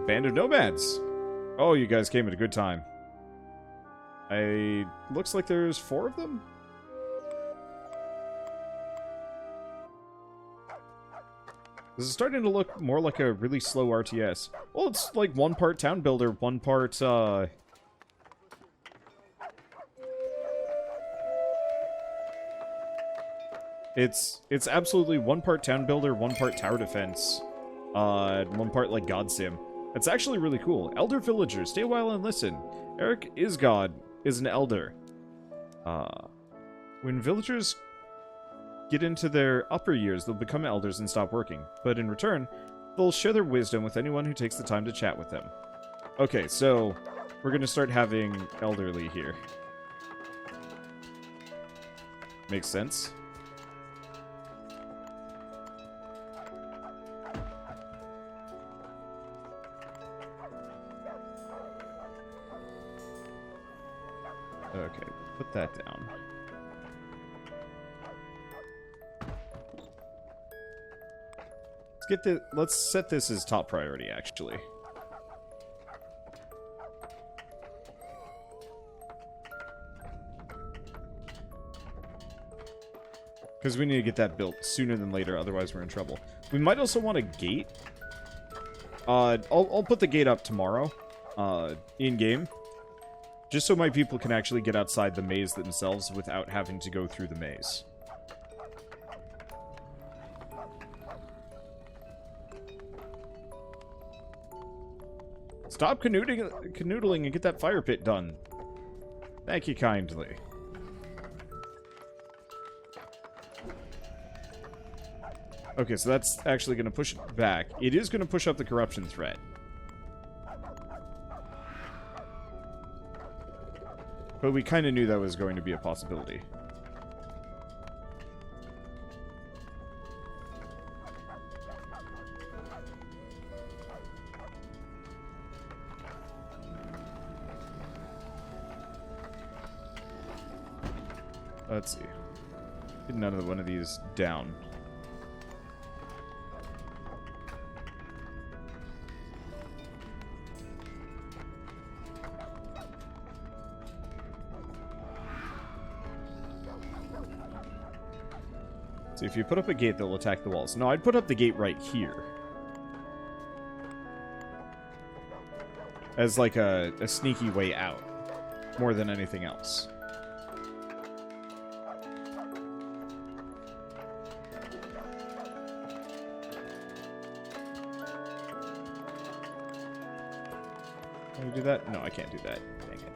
Band of nomads. Oh, you guys came at a good time. Looks like there's 4 of them? This is starting to look more like a really slow RTS. Well, it's like 1 part town builder, 1 part, It's absolutely 1 part town builder, 1 part tower defense, 1 part like God Sim. It's actually really cool. Elder villagers, stay a while and listen. Eric is an elder. When villagers get into their upper years, they'll become elders and stop working. But in return, they'll share their wisdom with anyone who takes the time to chat with them. Okay, so we're gonna start having elderly here. Makes sense. Okay, put that down. Let's set this as top priority, actually. Because we need to get that built sooner than later, otherwise we're in trouble. We might also want a gate. I'll put the gate up tomorrow, in-game. Just so my people can actually get outside the maze themselves without having to go through the maze. Stop canoodling and get that fire pit done. Thank you kindly. Okay, so that's actually going to push it back. It is going to push up the corruption threat. But we kind of knew that was going to be a possibility. Let's see. Get another one of these down. So if you put up a gate, they'll attack the walls. No, I'd put up the gate right here. As like a sneaky way out. More than anything else. Can I do that? No, I can't do that. Dang it.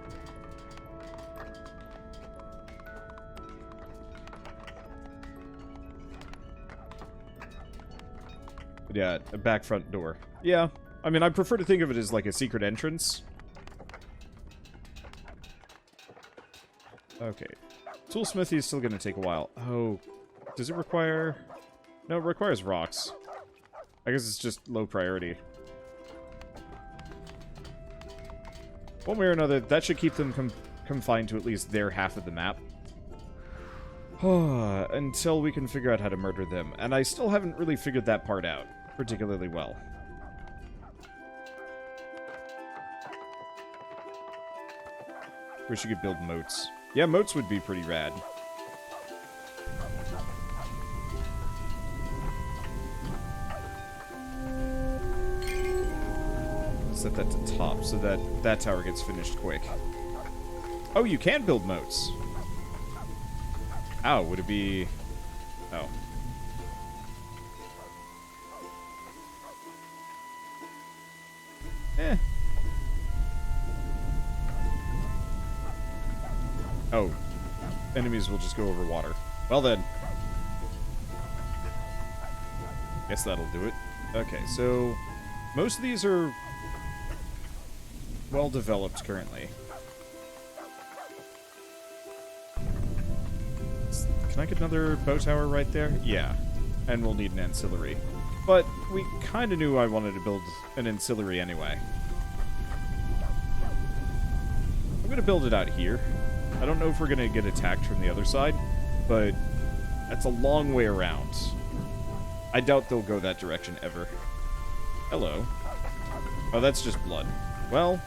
But yeah, a back front door. Yeah, I mean, I prefer to think of it as like a secret entrance. Okay. Toolsmithy is still going to take a while. Oh, does it require... No, it requires rocks. I guess it's just low priority. One way or another, that should keep them confined to at least their half of the map. Until we can figure out how to murder them. And I still haven't really figured that part out particularly well. Wish you could build moats. Yeah, moats would be pretty rad. Set that to top so that that tower gets finished quick. Oh, you can build moats. Ow, would it be... Oh. Eh. Oh. Enemies will just go over water. Well then. Guess that'll do it. Okay, so... Most of these are... well developed currently. Can I get another bow tower right there? Yeah. And we'll need an ancillary. But we kind of knew I wanted to build an ancillary anyway. I'm going to build it out here. I don't know if we're going to get attacked from the other side, but that's a long way around. I doubt they'll go that direction ever. Hello. Oh, that's just blood. Well...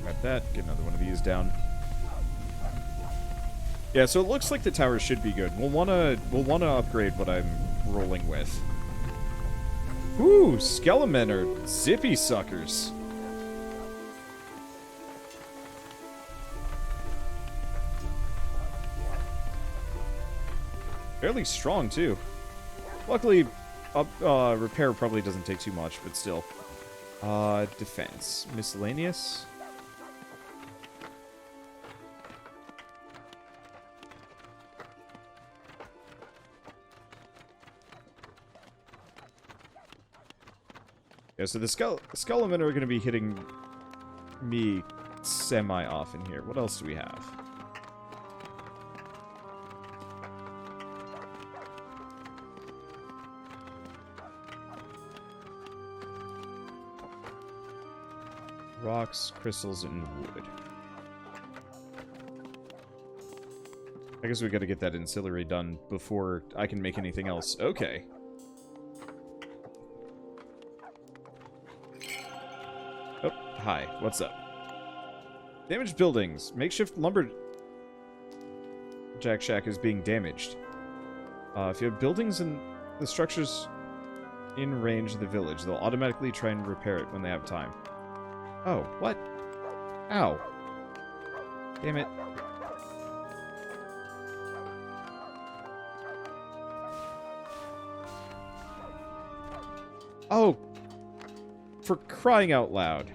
Grab that. Get another one of these down. Yeah, so it looks like the tower should be good. We'll wanna upgrade what I'm rolling with. Ooh, Skelemen are zippy suckers. Fairly strong, too. Luckily, repair probably doesn't take too much, but still. Defense. Miscellaneous? Yeah, so the Skelemen are going to be hitting me semi-often here. What else do we have? Rocks, crystals, and wood. I guess we gotta get that ancillary done before I can make anything else. Okay. Oh, hi. What's up? Damaged buildings. Makeshift lumberjack shack is being damaged. If you have buildings in the structures in range of the village, they'll automatically try and repair it when they have time. Oh, what? Ow. Damn it. Oh! For crying out loud.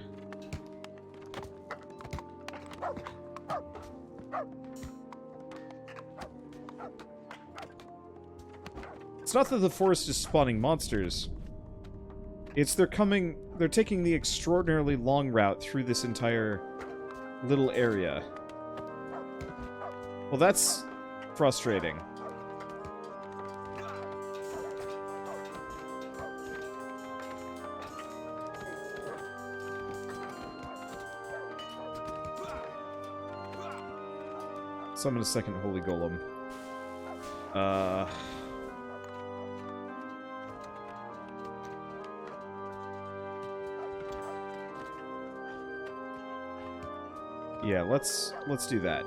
It's not that the forest is spawning monsters. It's they're taking the extraordinarily long route through this entire little area. Well, that's frustrating. Summon a second holy golem. Yeah, let's do that.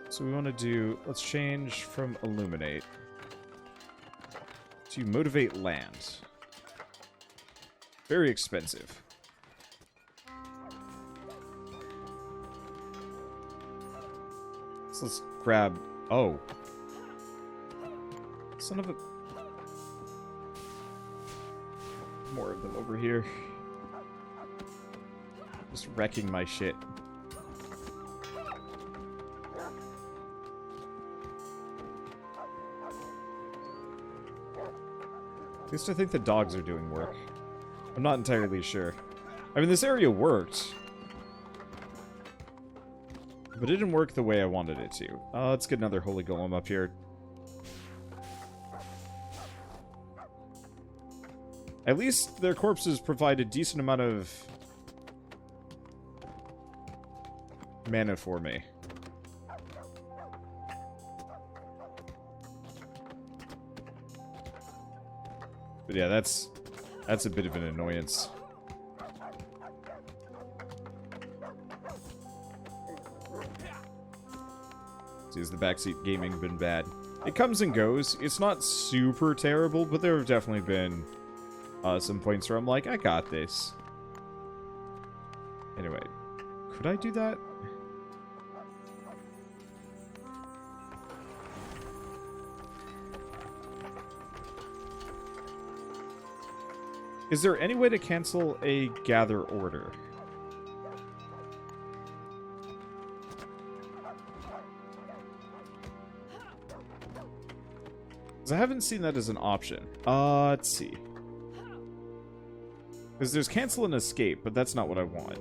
So we want to do, let's change from illuminate to motivate land. Very expensive. So let's grab, oh. Son of a... More of them over here. Just wrecking my shit. At least I think the dogs are doing work. I'm not entirely sure. I mean, this area worked. But it didn't work the way I wanted it to. Let's get another holy golem up here. At least their corpses provide a decent amount of mana for me. But yeah, that's a bit of an annoyance. See, has the backseat gaming been bad? It comes and goes. It's not super terrible, but there have definitely been some points where I'm like, I got this. Anyway, could I do that? Is there any way to cancel a gather order? Because I haven't seen that as an option. Let's see. Because there's cancel and escape, but that's not what I want.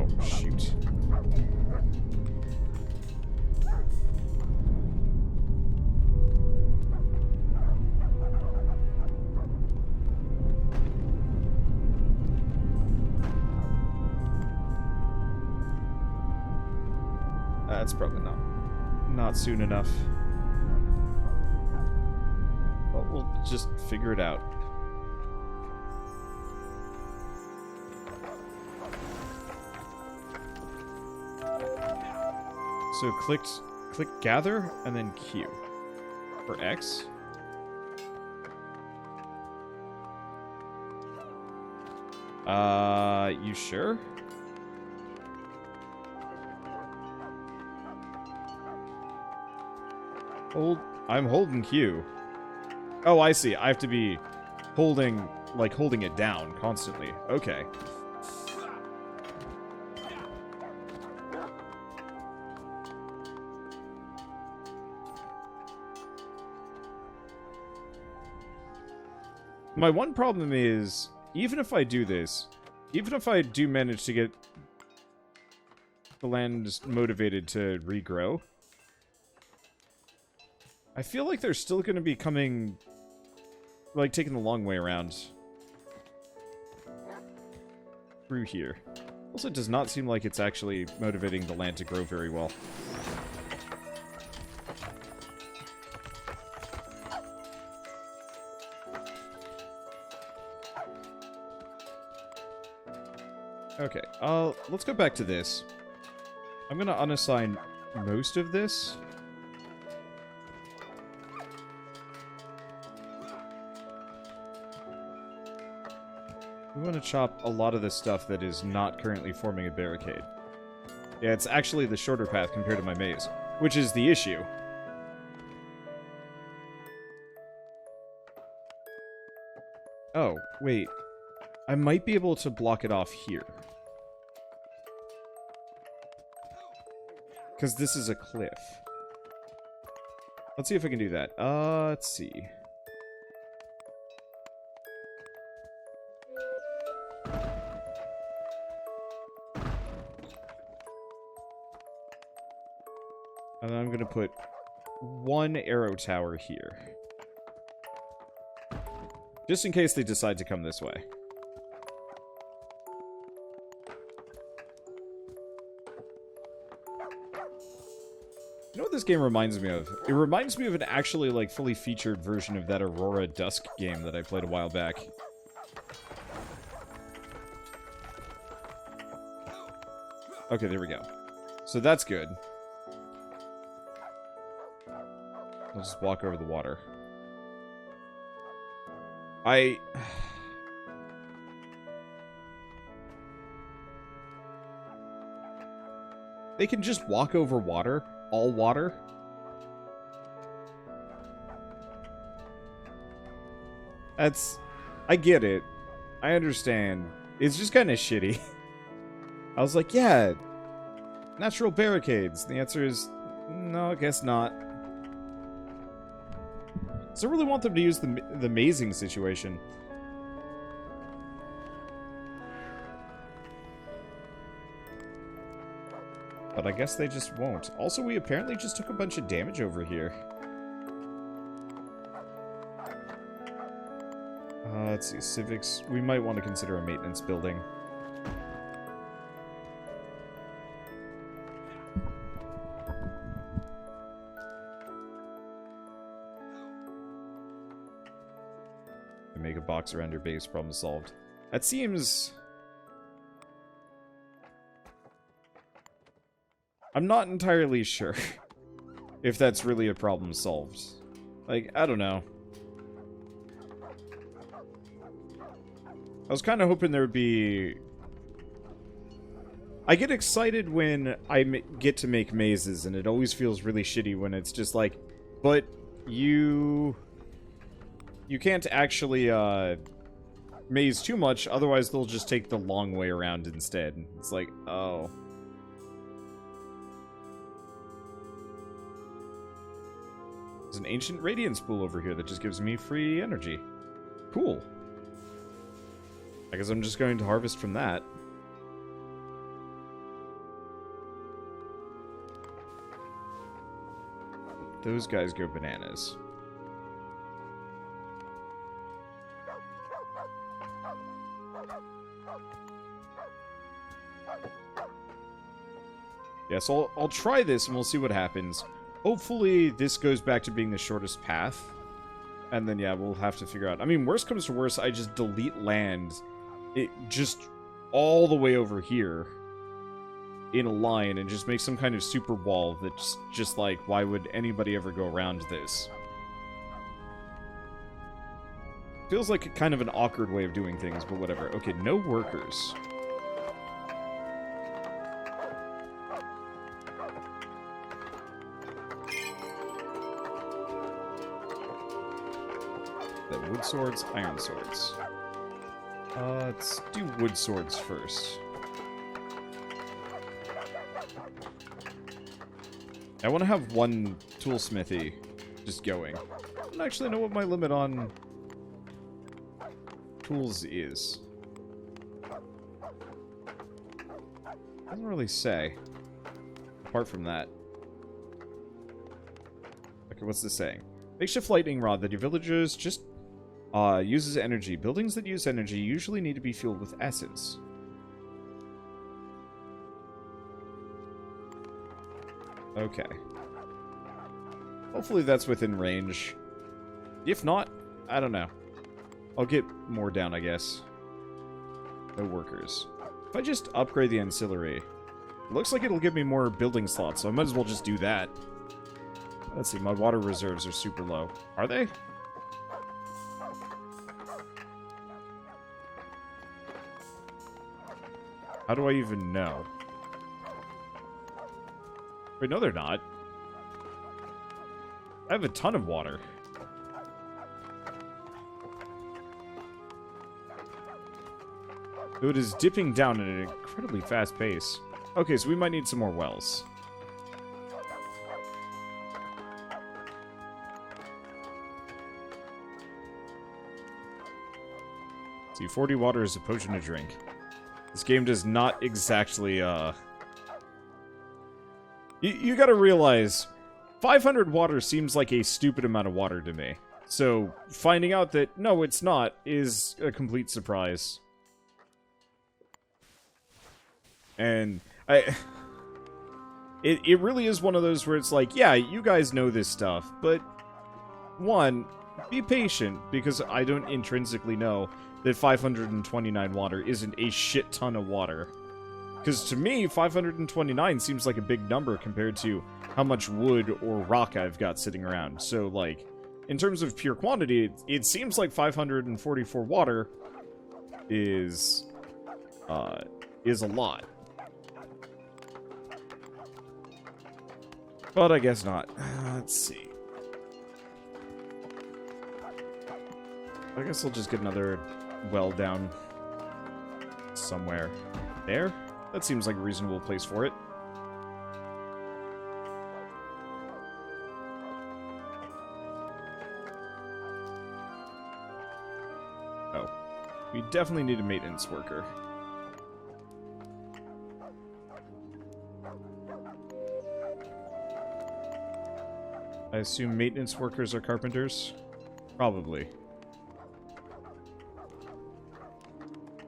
Oh, shoot. That's probably not soon enough. But we'll just figure it out. So click gather and then Q for X. You sure? I'm holding Q. Oh, I see. I have to be holding it down constantly. Okay. My one problem is, even if I do this, even if I do manage to get the land motivated to regrow, I feel like they're still going to be coming, like, taking the long way around through here. Also, it does not seem like it's actually motivating the land to grow very well. Okay, let's go back to this. I'm gonna unassign most of this. We want to chop a lot of the stuff that is not currently forming a barricade. Yeah, it's actually the shorter path compared to my maze, which is the issue. Oh, wait. I might be able to block it off here. Because this is a cliff. Let's see if I can do that. Let's see. And then I'm going to put one arrow tower here. Just in case they decide to come this way. You know what this game reminds me of? It reminds me of an actually, like, fully featured version of that Aurora Dusk game that I played a while back. Okay, there we go. So that's good. I'll just walk over the water. They can just walk over water? All water? I get it. I understand. It's just kind of shitty. I was like, yeah, natural barricades. The answer is, no, I guess not. So I really want them to use the mazing situation. But I guess they just won't. Also, we apparently just took a bunch of damage over here. Let's see, civics. We might want to consider a maintenance building. Make a box around your base, problem solved. That seems... I'm not entirely sure if that's really a problem solved. Like, I don't know. I was kind of hoping there would be... I get excited when I get to make mazes, and it always feels really shitty when it's just like, but you can't actually, maze too much, otherwise they'll just take the long way around instead. It's like, oh. There's an ancient radiance pool over here that just gives me free energy. Cool. I guess I'm just going to harvest from that. those guys go bananas. Yeah, so I'll try this and we'll see what happens. Hopefully this goes back to being the shortest path. And then, yeah, we'll have to figure out. I mean, worst comes to worst, I just delete land. It just all the way over here in a line and just make some kind of super wall that's just like, why would anybody ever go around this? Feels like kind of an awkward way of doing things, but whatever. Okay, no workers. The wood swords, iron swords. Let's do wood swords first. I want to have one toolsmithy just going. I don't actually know what my limit on tools is. Doesn't really say. Apart from that. Okay, what's this saying? Makeshift lightning rod that your villagers just uses energy. Buildings that use energy usually need to be fueled with essence. Okay. Hopefully that's within range. If not, I don't know. I'll get more down, I guess. No workers. If I just upgrade the ancillary, it looks like it'll give me more building slots, so I might as well just do that. Let's see, my water reserves are super low. Are they? How do I even know? Wait, no they're not. I have a ton of water. Though it is dipping down at an incredibly fast pace. Okay, so we might need some more wells. See, 40 water is a potion to drink. This game does not exactly, You gotta realize, 500 water seems like a stupid amount of water to me. So, finding out that, no, it's not, is a complete surprise. And, It really is one of those where it's like, yeah, you guys know this stuff, but... One, be patient, because I don't intrinsically know that 529 water isn't a shit ton of water. Because to me, 529 seems like a big number compared to how much wood or rock I've got sitting around. So, like, in terms of pure quantity, it seems like 544 water is a lot. But I guess not. Let's see. I guess I'll just get another well down somewhere. There? That seems like a reasonable place for it. Oh. We definitely need a maintenance worker. I assume maintenance workers are carpenters? Probably.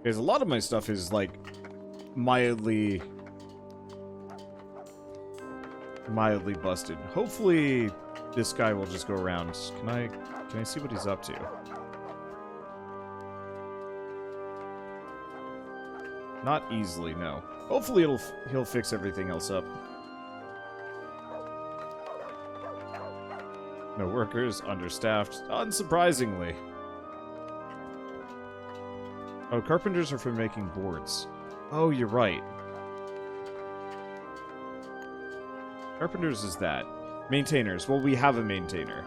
Because a lot of my stuff is, like, mildly busted. Hopefully this guy will just go around. Can I see what he's up to? Not easily, no. Hopefully he'll fix everything else up. No workers, understaffed, unsurprisingly. Oh, carpenters are for making boards. Oh, you're right. Carpenters is that. Maintainers. Well, we have a maintainer.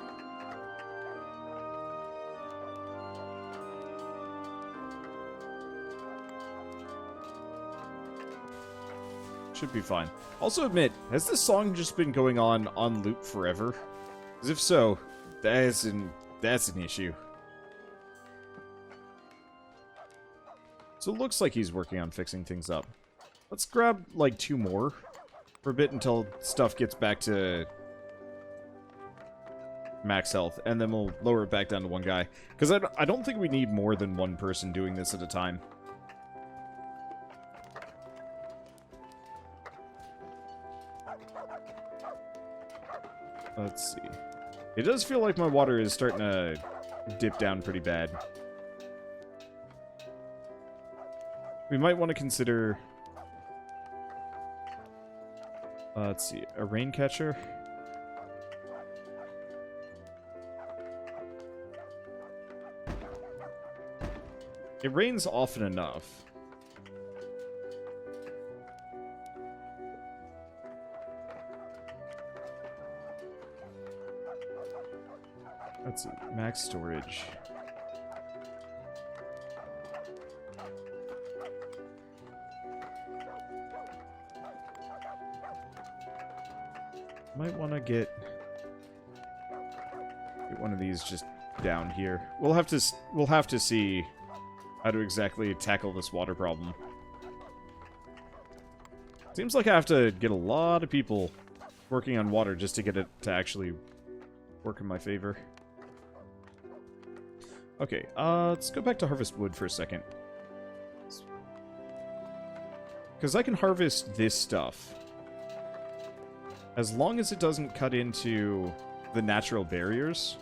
Should be fine. Also admit, has this song just been going on loop forever? Because if so, that's an issue. So it looks like he's working on fixing things up. Let's grab, like, 2 more for a bit until stuff gets back to max health, and then we'll lower it back down to one guy. Because I don't think we need more than one person doing this at a time. Let's see. It does feel like my water is starting to dip down pretty bad. We might want to consider... let's see. A rain catcher. It rains often enough. Let's see. Max storage. Might want to get one of these just down here. We'll have to see how to exactly tackle this water problem. Seems like I have to get a lot of people working on water just to get it to actually work in my favor. Okay, let's go back to harvest wood for a second. Because I can harvest this stuff. As long as it doesn't cut into the natural barriers,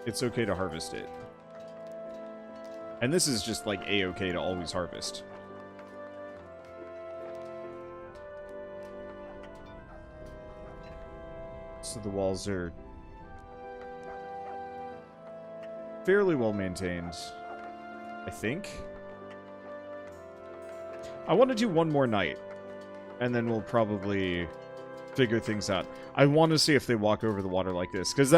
it's okay to harvest it. And this is just like A-okay to always harvest. So the walls are fairly well maintained, I think. I want to do one more night, and then we'll probably figure things out. I want to see if they walk over the water like this, because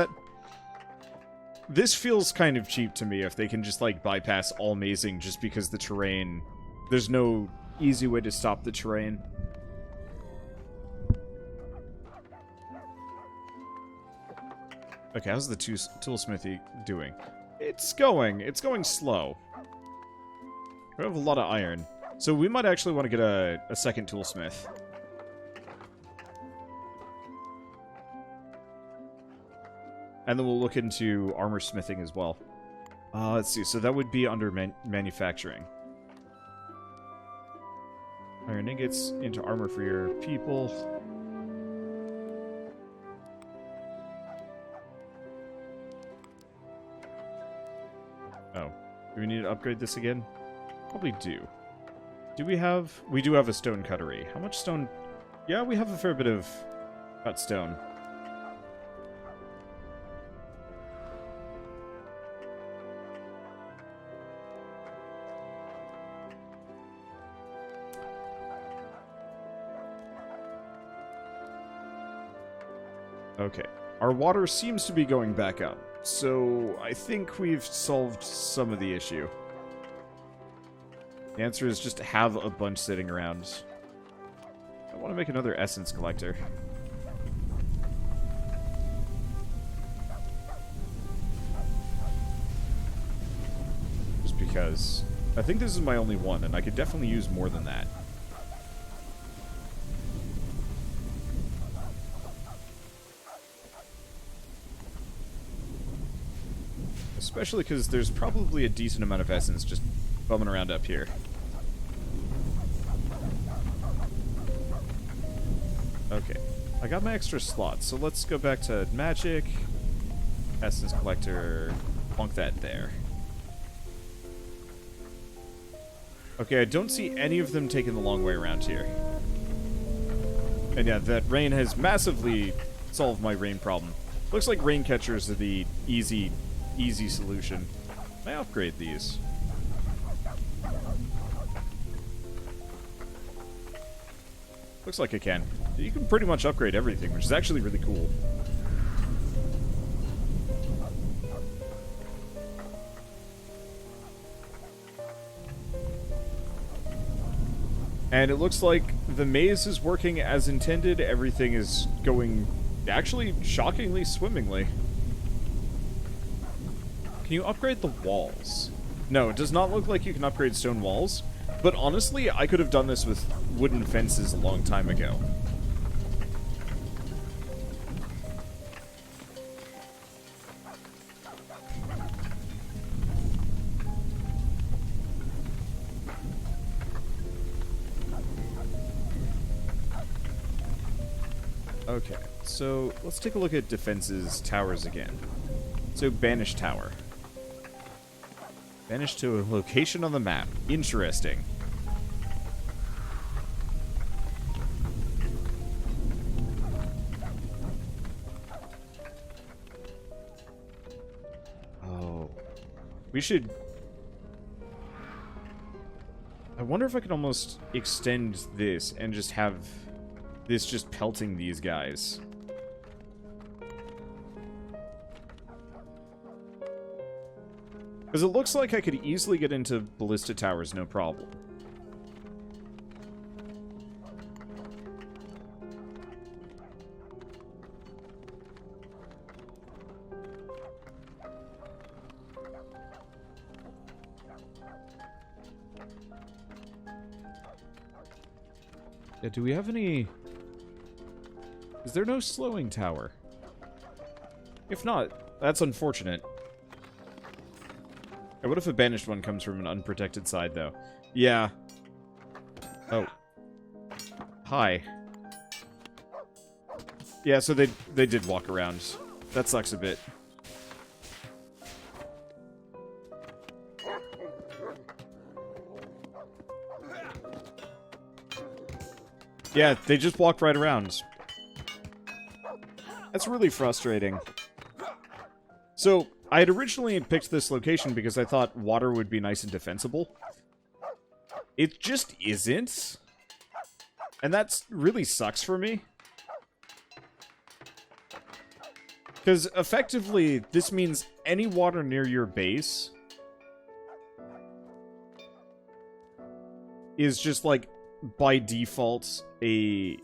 this feels kind of cheap to me if they can just, like, bypass all mazing just because the terrain... There's no easy way to stop the terrain. Okay, how's the toolsmithy doing? It's going slow. We have a lot of iron. So we might actually want to get a second toolsmith. And then we'll look into armor smithing as well. Let's see, so that would be under manufacturing. Iron ingots into armor for your people. Oh, do we need to upgrade this again? Probably do. Do we have... We do have a stone cuttery. How much stone... Yeah, we have a fair bit of cut stone. Okay. Our water seems to be going back up, so I think we've solved some of the issue. The answer is just to have a bunch sitting around. I want to make another essence collector. Just because. I think this is my only one, and I could definitely use more than that. Especially because there's probably a decent amount of essence just bumming around up here. Okay, I got my extra slots, so let's go back to magic, essence collector, plunk that there. Okay, I don't see any of them taking the long way around here. And yeah, that rain has massively solved my rain problem. Looks like rain catchers are the easy solution. Can I upgrade these? Looks like I can. You can pretty much upgrade everything, which is actually really cool. And it looks like the maze is working as intended. Everything is going actually shockingly swimmingly. Can you upgrade the walls? No, it does not look like you can upgrade stone walls. But honestly, I could have done this with wooden fences a long time ago. Okay, so let's take a look at defenses towers again. So, Banish Tower. Banished to a location on the map. Interesting. Oh. We should... I wonder if I could almost extend this and just have this just pelting these guys. Because it looks like I could easily get into ballista towers, no problem. Yeah, do we have any... Is there no slowing tower? If not, that's unfortunate. What if a banished one comes from an unprotected side, though? Yeah. Oh. Hi. Yeah, so they did walk around. That sucks a bit. Yeah, they just walked right around. That's really frustrating. So... I had originally picked this location because I thought water would be nice and defensible. It just isn't. And that really sucks for me. Because effectively, this means any water near your base is just like, by default, a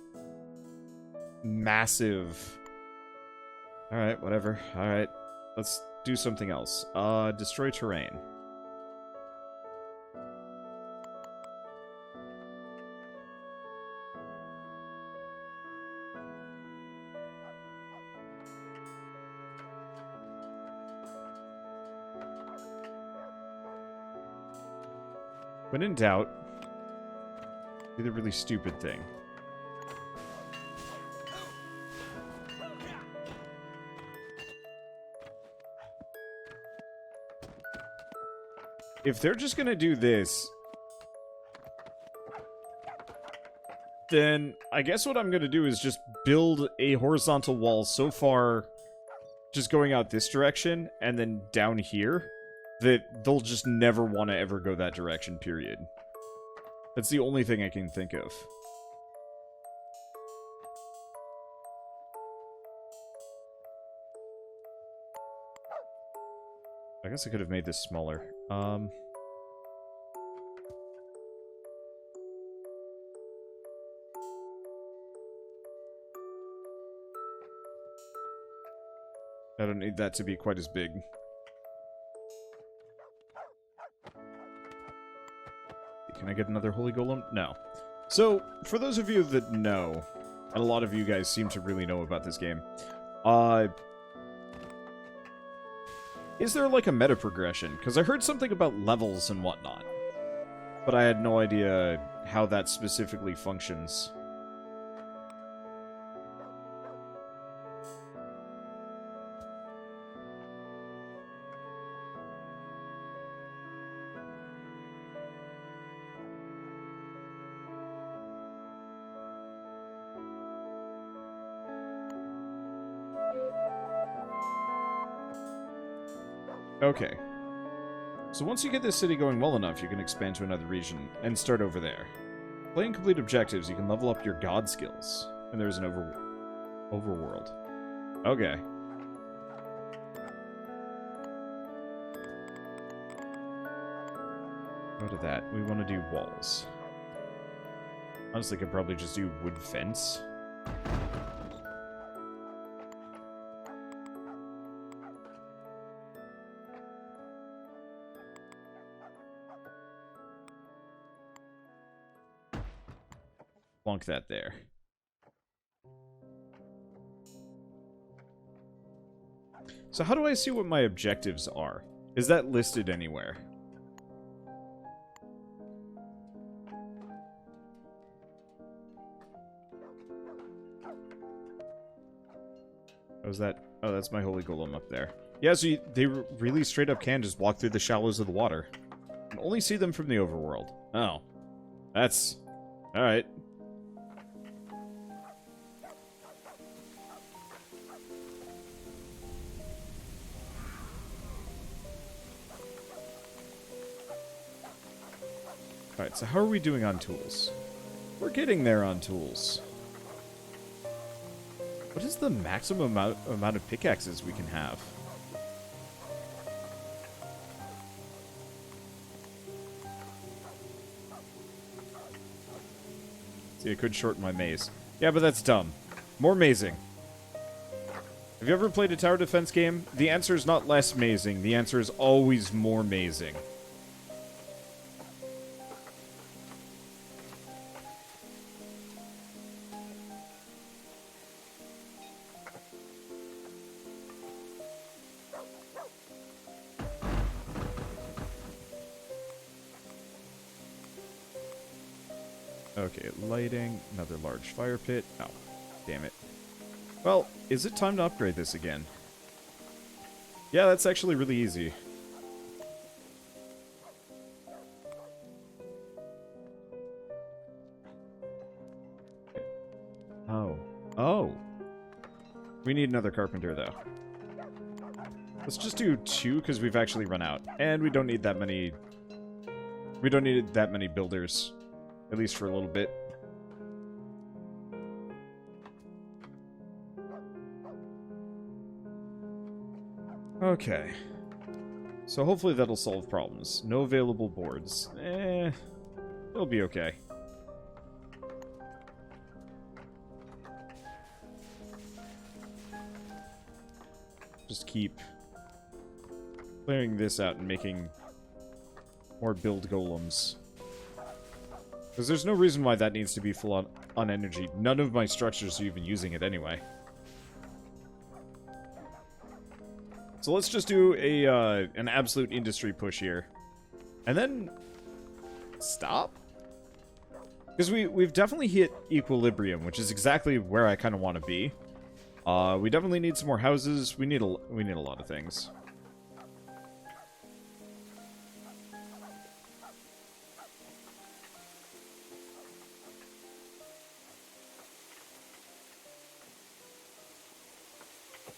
massive... Alright, whatever. Alright, let's... do something else. Destroy terrain. When in doubt, do the really stupid thing. If they're just gonna do this, then I guess what I'm gonna do is just build a horizontal wall so far, just going out this direction, and then down here, that they'll just never want to ever go that direction, period. That's the only thing I can think of. I guess I could have made this smaller. I don't need that to be quite as big. Can I get another holy golem? No. So, for those of you that know, and a lot of you guys seem to really know about this game, is there like a meta progression? Because I heard something about levels and whatnot, but I had no idea how that specifically functions. Okay. So once you get this city going well enough, you can expand to another region and start over there. Playing complete objectives, you can level up your god skills. And there's an overworld. Okay. Go to that. We want to do walls. Honestly, could probably just do wood fence. Plonk that there. So how do I see what my objectives are? Is that listed anywhere? Oh, is that... Oh, that's my holy golem up there. Yeah, so they really straight up can just walk through the shallows of the water. You can only see them from the overworld. Oh. That's... Alright. Alright, so how are we doing on tools? We're getting there on tools. What is the maximum amount of pickaxes we can have? See, it could shorten my maze. Yeah, but that's dumb. More mazing. Have you ever played a tower defense game? The answer is not less mazing. The answer is always more mazing. Okay, lighting, another large fire pit. Oh, damn it. Well, is it time to upgrade this again? Yeah, that's actually really easy. Oh. Oh! We need another carpenter, though. Let's just do 2, because we've actually run out. And we don't need that many... We don't need that many builders. At least for a little bit. Okay. So hopefully that'll solve problems. No available boards. It'll be okay. Just keep clearing this out and making more build golems. Because there's no reason why that needs to be full on energy. None of my structures are even using it anyway. So let's just do a an absolute industry push here. And then... stop? Because we've definitely hit equilibrium, which is exactly where I kind of want to be. We definitely need some more houses. We need a lot of things.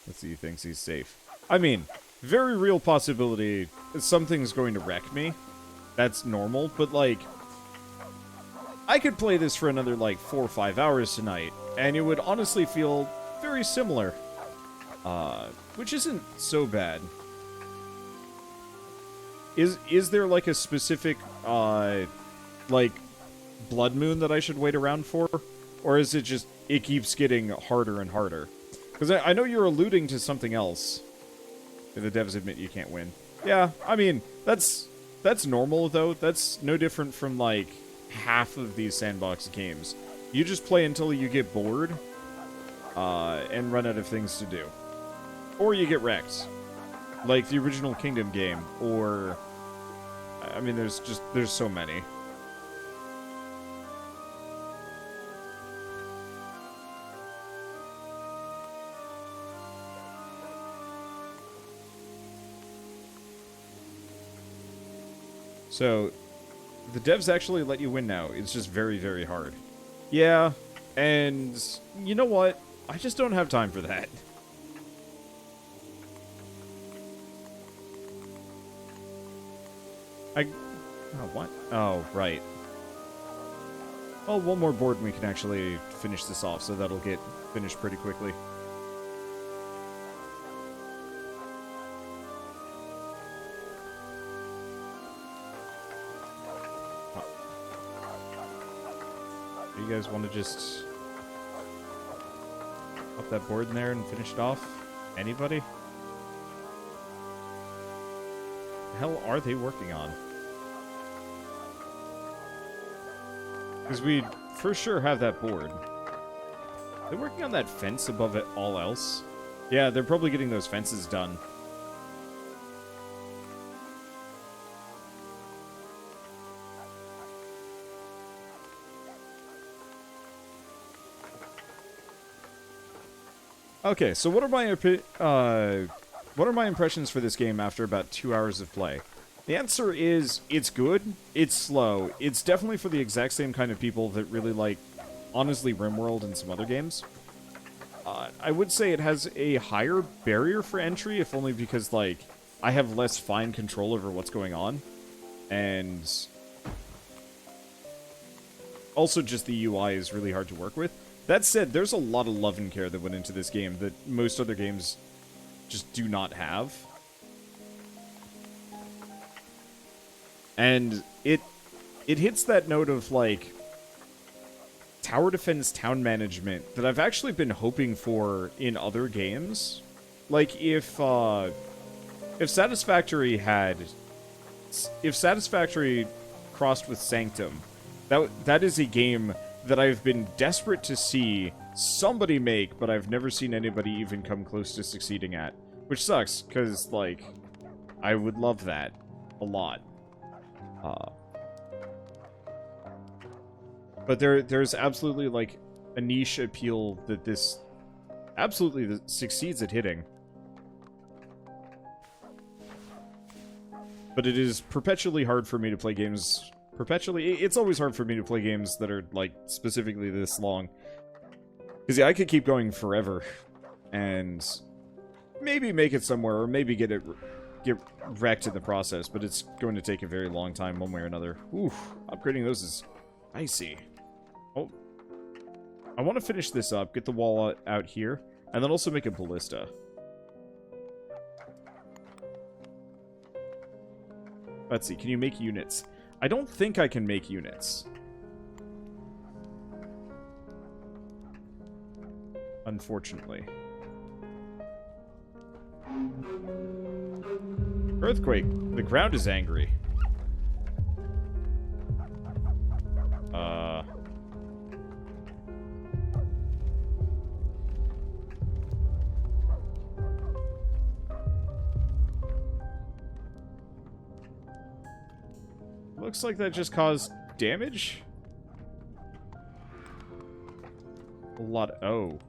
Let's see, he thinks he's safe. I mean, very real possibility something's going to wreck me. That's normal, but like... I could play this for another like 4 or 5 hours tonight, and it would honestly feel very similar. Which isn't so bad. Is there like a specific, like, blood moon that I should wait around for? Or is it just, it keeps getting harder and harder? Because I know you're alluding to something else. The devs admit you can't win. Yeah, I mean, that's normal, though. That's no different from, like, half of these sandbox games. You just play until you get bored, and run out of things to do. Or you get wrecked. Like the original Kingdom game, or... I mean, there's so many. So, the devs actually let you win now. It's just very, very hard. Yeah, and you know what? I just don't have time for that. Oh, what? Oh, right. Well, one more board and we can actually finish this off, so that'll get finished pretty quickly. You guys want to just pop that board in there and finish it off? Anybody? The hell are they working on? Because we for sure have that board. They're working on that fence above it all else. Yeah, they're probably getting those fences done. Okay, so what are my impressions for this game after about 2 hours of play? The answer is, it's good, it's slow, it's definitely for the exact same kind of people that really like, honestly, RimWorld and some other games. I would say it has a higher barrier for entry, if only because, like, I have less fine control over what's going on. And also just the UI is really hard to work with. That said, there's a lot of love and care that went into this game that most other games just do not have. And it hits that note of, like, tower defense, town management that I've actually been hoping for in other games. Like, if Satisfactory crossed with Sanctum, that is a game that I've been desperate to see somebody make, but I've never seen anybody even come close to succeeding at. Which sucks, because, like, I would love that a lot. But there's absolutely, like, a niche appeal that this absolutely succeeds at hitting. But it is perpetually hard for me to play games... It's always hard for me to play games that are, like, specifically this long. Because, yeah, I could keep going forever. And maybe make it somewhere, or maybe get wrecked in the process. But it's going to take a very long time, one way or another. Oof, upgrading those is icy. Oh, I want to finish this up, get the wall out here, and then also make a ballista. Let's see, can you make units? I don't think I can make units. Unfortunately. Earthquake. The ground is angry. Looks like that just caused damage? A lot. Oh.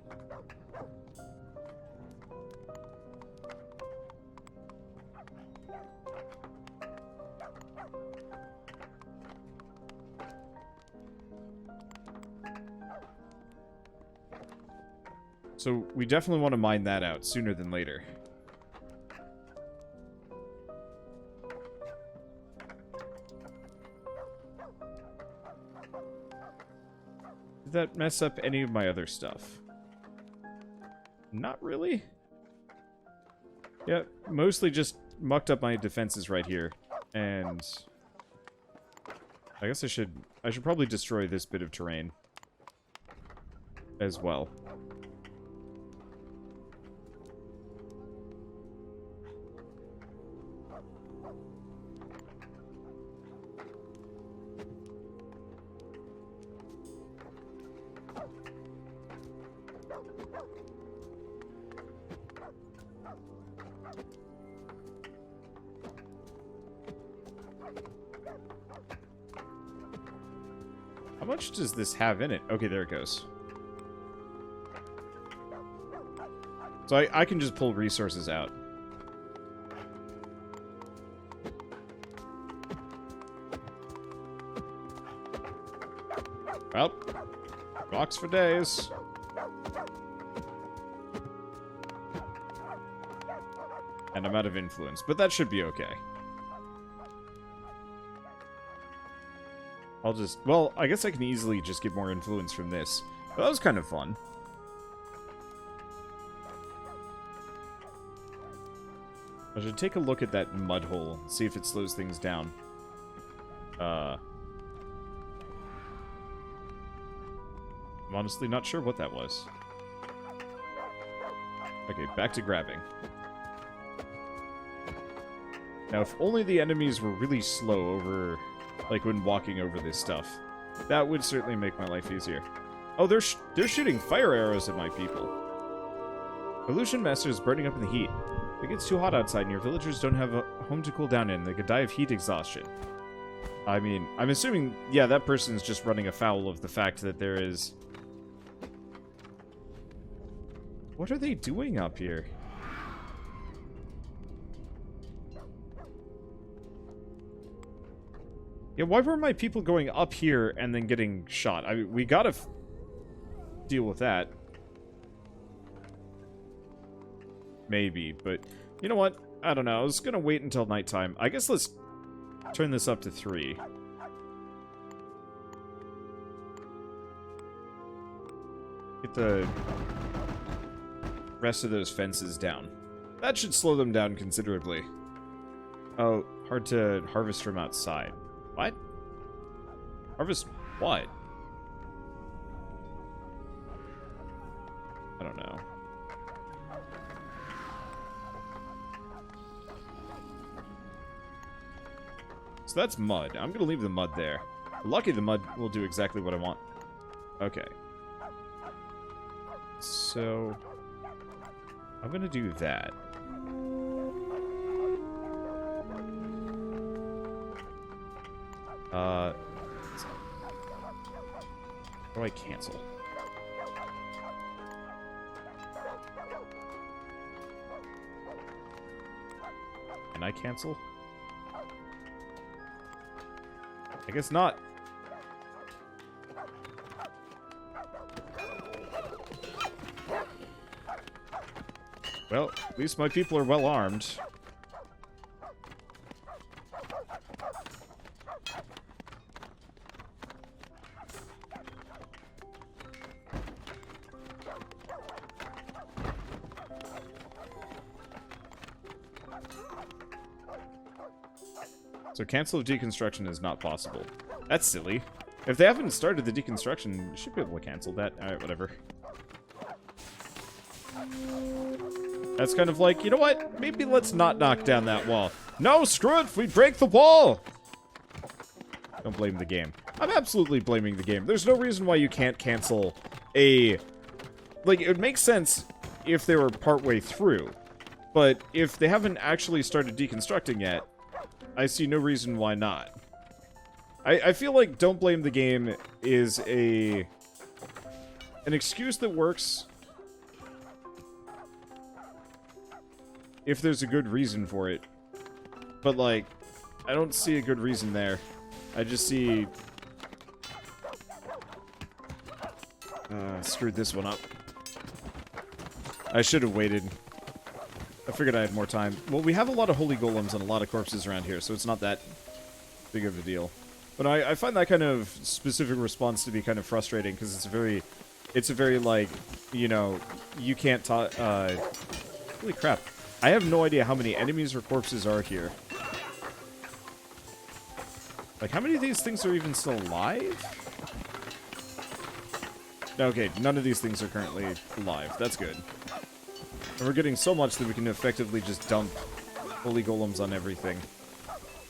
So we definitely want to mine that out sooner than later. Did that mess up any of my other stuff? Not really. Yeah, mostly just mucked up my defenses right here. And I guess I should probably destroy this bit of terrain as well. How much does this have in it? Okay, there it goes. So I can just pull resources out. Well, blocks for days. And I'm out of influence, but that should be okay. I'll just... Well, I guess I can easily just get more influence from this. But that was kind of fun. I should take a look at that mud hole, see if it slows things down. I'm honestly not sure what that was. Okay, back to grabbing. Now, if only the enemies were really slow over... like when walking over this stuff. That would certainly make my life easier. Oh, they're shooting fire arrows at my people. Illusion Master is burning up in the heat. If it gets too hot outside and your villagers don't have a home to cool down in, they could die of heat exhaustion. I mean, I'm assuming, yeah, that person's just running afoul of the fact that there is What are they doing up here? Yeah, why were my people going up here and then getting shot? I mean, we gotta deal with that. Maybe, but you know what? I don't know. I was gonna wait until nighttime. I guess let's turn this up to 3. Get the rest of those fences down. That should slow them down considerably. Oh, hard to harvest from outside. What? Harvest what? I don't know. So that's mud. I'm gonna leave the mud there. Lucky the mud will do exactly what I want. Okay. So I'm gonna do that. How do I cancel? Can I cancel? I guess not. Well, at least my people are well armed. So cancel deconstruction is not possible. That's silly. If they haven't started the deconstruction, you should be able to cancel that. Alright, whatever. That's kind of like, you know what? Maybe let's not knock down that wall. No, screw it! We break the wall! Don't blame the game. I'm absolutely blaming the game. There's no reason why you can't cancel a... Like, it would make sense if they were partway through. But if they haven't actually started deconstructing yet, I see no reason why not. I feel like don't blame the game is an excuse that works if there's a good reason for it. But, like, I don't see a good reason there. I just see... screwed this one up. I should have waited. I figured I had more time. Well, we have a lot of holy golems and a lot of corpses around here, so it's not that big of a deal. But I find that kind of specific response to be kind of frustrating, because it's a very, like, you know, you can't holy crap. I have no idea how many enemies or corpses are here. Like, how many of these things are even still alive? Okay, none of these things are currently alive. That's good. And we're getting so much that we can effectively just dump holy golems on everything.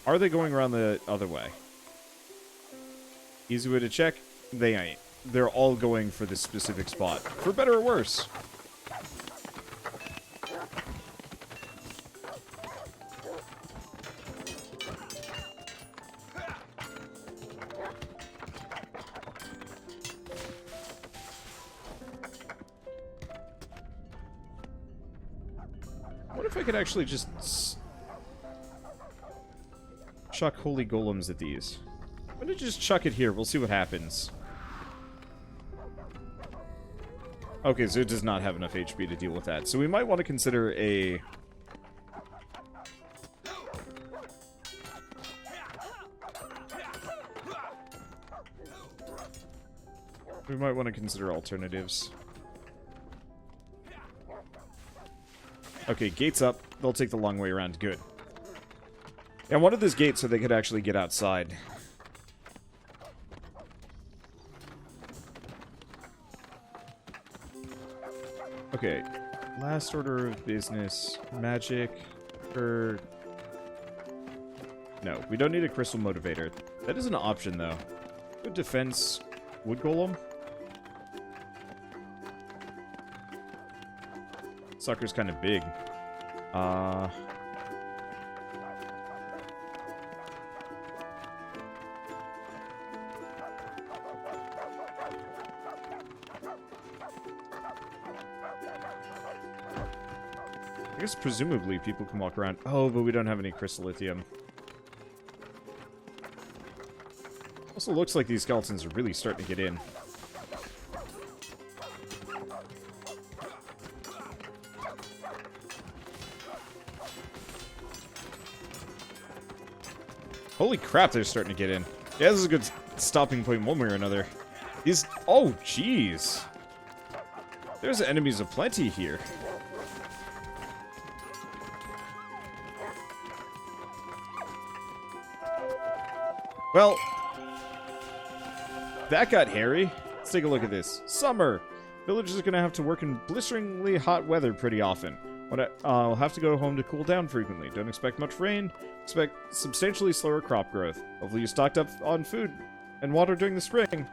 Are they going around the other way? Easy way to check? They ain't. They're all going for this specific spot. For better or worse. What if I could actually just chuck holy golems at these? I'm gonna just chuck it here. We'll see what happens. Okay, so it does not have enough HP to deal with that. So we might want to consider a... We might want to consider alternatives. Okay, gates up. They'll take the long way around. Good. Yeah, I wanted this gate so they could actually get outside. Okay. Last order of business. Magic. No, we don't need a crystal motivator. That is an option, though. Good defense. Wood golem. Sucker's kind of big. I guess presumably people can walk around. Oh, but we don't have any crystal lithium. Also looks like these skeletons are really starting to get in. Holy crap, they're starting to get in. Yeah, this is a good stopping point one way or another. These... Oh, jeez. There's enemies aplenty here. Well, that got hairy. Let's take a look at this. Summer. Villagers are going to have to work in blisteringly hot weather pretty often. I'll have to go home to cool down frequently. Don't expect much rain. Expect substantially slower crop growth. Hopefully you stocked up on food and water during the spring.